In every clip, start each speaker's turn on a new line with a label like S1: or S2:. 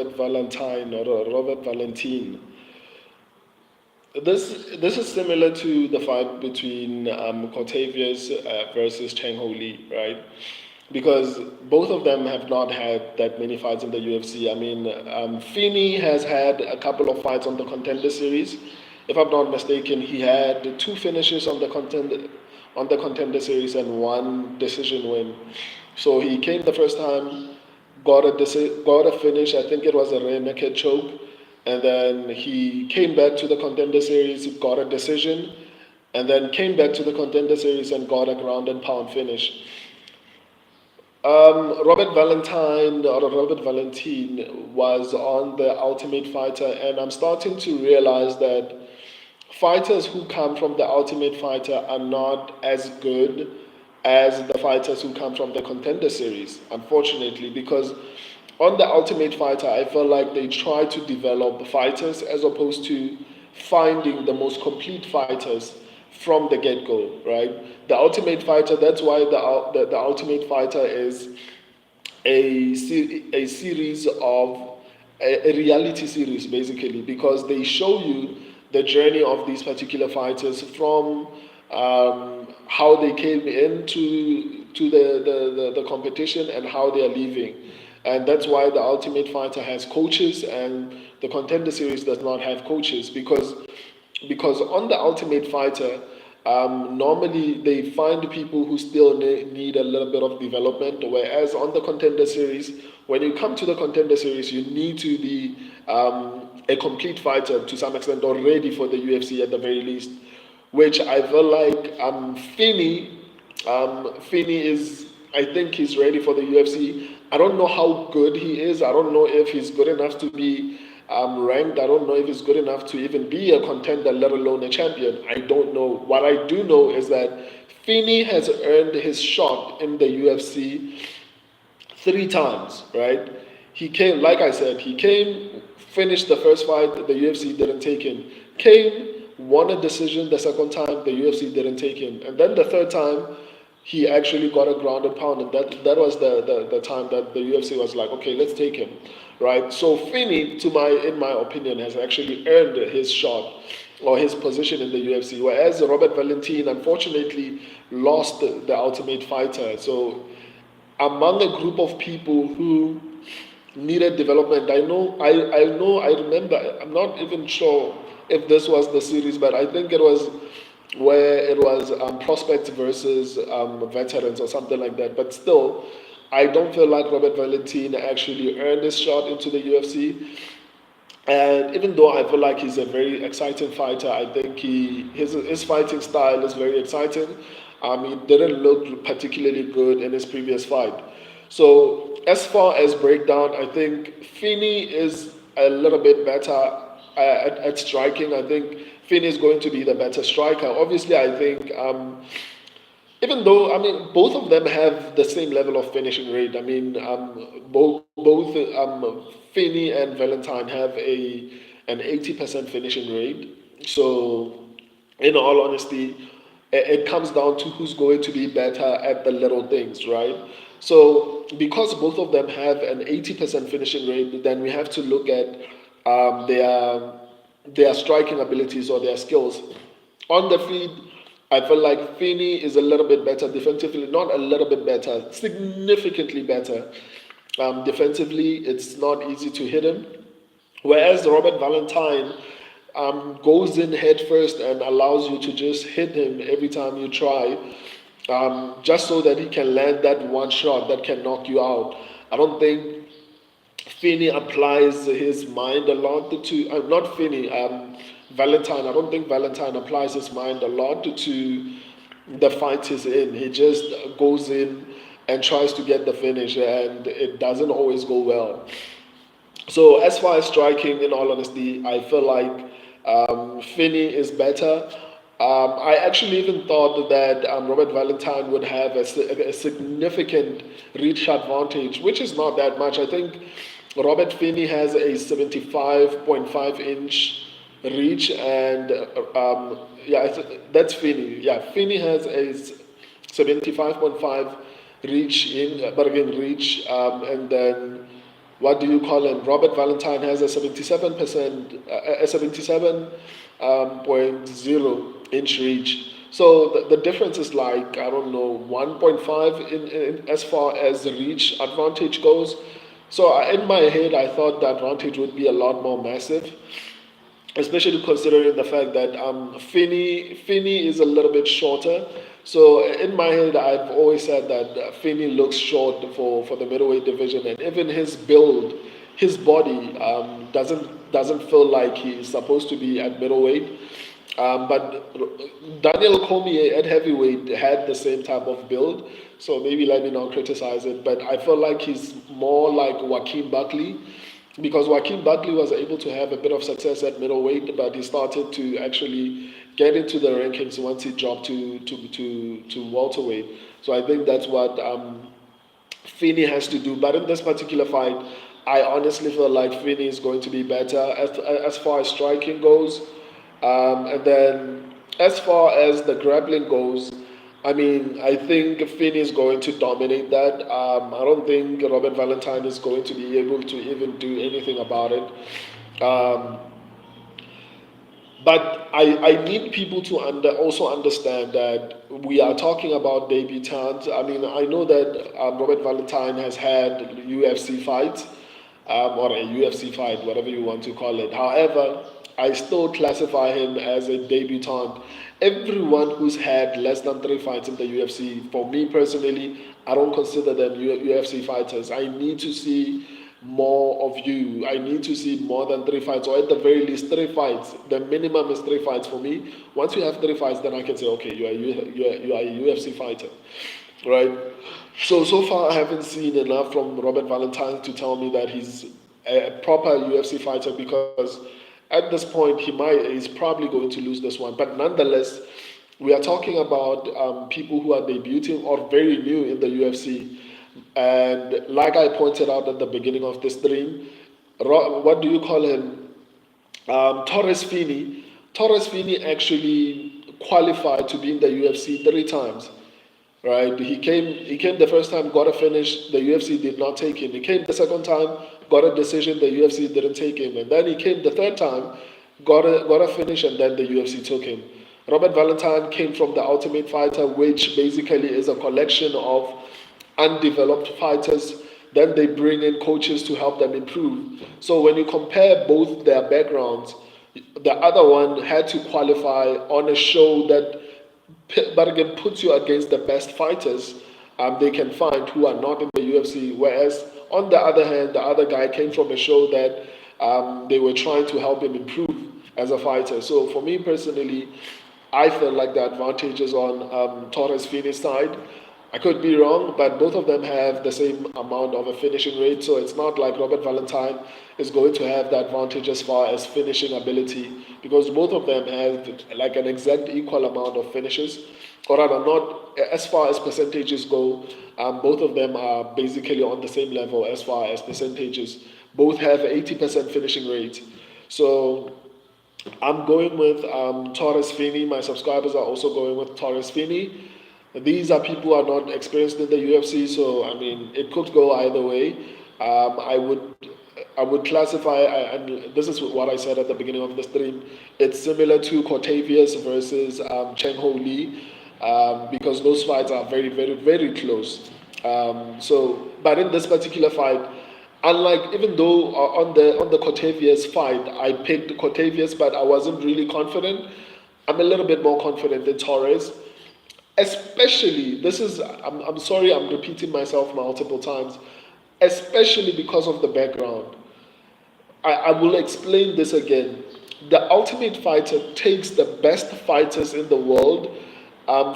S1: Valentine or Robert Valentin. This is similar to the fight between Cortavius versus Cheng Ho Lee, right? Because both of them have not had that many fights in the UFC. I mean, Finney has had a couple of fights on the Contender Series. If I'm not mistaken, he had two finishes on the Contender Series and one decision win. So he came the first time, got a finish. I think it was a rear naked choke, and then he came back to the Contender Series, got a decision, and then came back to the Contender Series and got a ground and pound finish. Robert Valentin was on the Ultimate Fighter, and I'm starting to realize that fighters who come from the Ultimate Fighter are not as good as the fighters who come from the Contender Series, unfortunately, because on the Ultimate Fighter, I feel like they try to develop the fighters as opposed to finding the most complete fighters from the get-go, right? The Ultimate Fighter, that's why the Ultimate Fighter is a series of a reality series basically, because they show you the journey of these particular fighters from how they came into the competition and how they are leaving. And that's why the Ultimate Fighter has coaches and the Contender Series does not have coaches, because on the Ultimate Fighter, normally they find people who still need a little bit of development, whereas on the Contender Series, when you come to the Contender Series, you need to be a complete fighter to some extent, or ready for the UFC at the very least, which I feel like Finney is, I think he's ready for the UFC. I don't know how good he is. I don't know if he's good enough to be ranked. I don't know if he's good enough to even be a contender, let alone a champion. I don't know. What I do know is that Finney has earned his shot in the UFC three times, right? He came, like I said, he came, finished the first fight, the UFC didn't take him. Came, won a decision the second time, the UFC didn't take him. And then the third time, he actually got a ground and pound, and that was the time that the UFC was like, okay, let's take him, right? So Finney, in my opinion, has actually earned his shot or his position in the UFC, whereas Robert Valentin unfortunately lost the Ultimate Fighter. So among a group of people who needed development. I remember, I'm not even sure if this was the series, but I think it was where it was prospects versus veterans or something like that. But still, I don't feel like Robert Valentin actually earned his shot into the UFC. And even though I feel like he's a very exciting fighter, I think his fighting style is very exciting. He didn't look particularly good in his previous fight. So as far as breakdown, I think Finney is a little bit better at striking. I think Finney is going to be the better striker. Obviously, I think even though I mean both of them have the same level of finishing rate. I mean both Finney and Valentine have an 80% finishing rate. So in all honesty, it comes down to who's going to be better at the little things, right? So because both of them have an 80% finishing rate, then we have to look at their striking abilities or their skills. On the feet, I feel like Finney is a little bit better defensively, not a little bit better, significantly better. Defensively, it's not easy to hit him. Whereas Robert Valentine goes in head first and allows you to just hit him every time you try, just so that he can land that one shot that can knock you out. I don't think Finney applies his mind a lot not Finney, Valentine. I don't think Valentine applies his mind a lot to the fight he's in. He just goes in and tries to get the finish, and it doesn't always go well. So as far as striking, in all honesty, I feel like Finney is better. I actually even thought that Robert Valentine would have a significant reach advantage, which is not that much. I think Robert Finney has a 75.5 inch reach, and that's Finney. Yeah, Finney has a 75.5 reach in, but again, reach, and then what do you call him? Robert Valentine has a 77%, a 77.0 inch reach. So the difference is like, I don't know, 1.5 in as far as the reach advantage goes. So in my head, I thought the advantage would be a lot more massive, especially considering the fact that Finney is a little bit shorter. So in my head, I've always said that Finney looks short for the middleweight division, and even his build, his body doesn't feel like he's supposed to be at middleweight. But Daniel Cormier at heavyweight had the same type of build, so maybe let me not criticize it. But I feel like he's more like Joaquin Buckley, because Joaquin Buckley was able to have a bit of success at middleweight, but he started to actually get into the rankings once he dropped to welterweight. So I think that's what Finney has to do. But in this particular fight, I honestly feel like Finney is going to be better as far as striking goes. And then as far as the grappling goes, I mean, I think Finney is going to dominate that. I don't think Robert Valentine is going to be able to even do anything about it. But I need people to also understand that we are talking about debutants. I mean, I know that Robert Valentine has had UFC fights, or a UFC fight, whatever you want to call it. However, I still classify him as a debutant. Everyone who's had less than 3 fights in the UFC, for me personally, I don't consider them UFC fighters. I need to see more of you. I need to see more than 3 fights, or at the very least 3 fights. The minimum is 3 fights for me. Once you have 3 fights, then I can say, okay, you are a UFC fighter, right? So far, I haven't seen enough from Robert Valentine to tell me that he's a proper UFC fighter, because at this point he's probably going to lose this one. But nonetheless, we are talking about people who are debuting or very new in the UFC. And like I pointed out at the beginning of the stream, what do you call him? Torrez Finney. Torrez Finney actually qualified to be in the UFC 3 times. Right? He came the first time, got a finish, the UFC did not take him. He came the second time, got a decision, the UFC didn't take him. And then he came the third time, got a finish, and then the UFC took him. Robert Valentine came from the Ultimate Fighter, which basically is a collection of undeveloped fighters. Then they bring in coaches to help them improve. So when you compare both their backgrounds, the other one had to qualify on a show that, but again, puts you against the best fighters they can find who are not in the UFC. Whereas on the other hand, the other guy came from a show that they were trying to help him improve as a fighter. So for me personally, I feel like the advantage is on Torres Finney's side. I could be wrong, but both of them have the same amount of a finishing rate. So it's not like Robert Valentine is going to have the advantage as far as finishing ability, because both of them have like an exact equal amount of finishes. Or rather, not as far as percentages go, both of them are basically on the same level as far as percentages. Both have 80% finishing rate. So I'm going with Torres Finney. My subscribers are also going with Torres Finney. These are people who are not experienced in the UFC, so I mean it could go either way. I would classify, and this is what I said at the beginning of the stream. It's similar to Cortavius versus Cheng Ho Lee, because those fights are very, very, very close. But in this particular fight, unlike, even though on the Cortavius fight, I picked Cortavius, but I wasn't really confident. I'm a little bit more confident in Torres. Especially, I'm sorry, I'm repeating myself multiple times, especially because of the background. I will explain this again. The Ultimate Fighter takes the best fighters in the world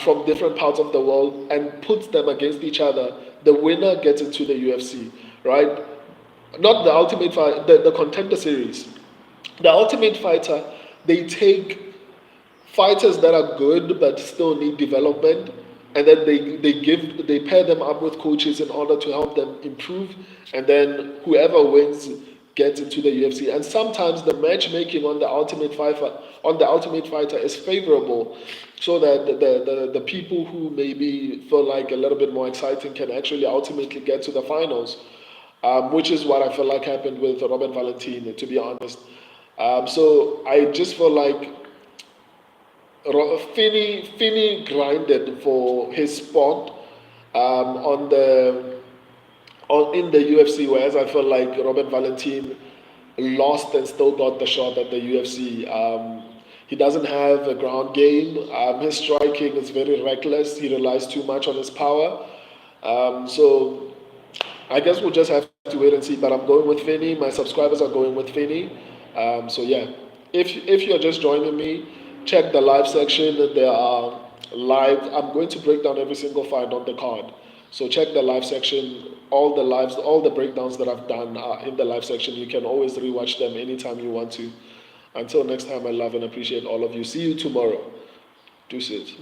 S1: from different parts of the world and puts them against each other. The winner gets into the UFC, right? Not the Ultimate Fighter, the Contender Series. The Ultimate Fighter, they take fighters that are good but still need development, and then they pair them up with coaches in order to help them improve, and then whoever wins gets into the UFC. And sometimes the matchmaking on the Ultimate Fighter is favorable, so that the people who maybe feel like a little bit more exciting can actually ultimately get to the finals. which is what I feel like happened with Robert Valentin, to be honest. So I just feel like Finney grinded for his spot on in the UFC, whereas I feel like Robert Valentin lost and still got the shot at the UFC. He doesn't have a ground game. His striking is very reckless. He relies too much on his power. So I guess we'll just have to wait and see. But I'm going with Finney. My subscribers are going with Finney. So yeah, if you're just joining me, check the live section. There are live. I'm going to break down every single fight on the card. So check the live section. All the breakdowns that I've done are in the live section. You can always rewatch them anytime you want to. Until next time, I love and appreciate all of you. See you tomorrow. Deuces.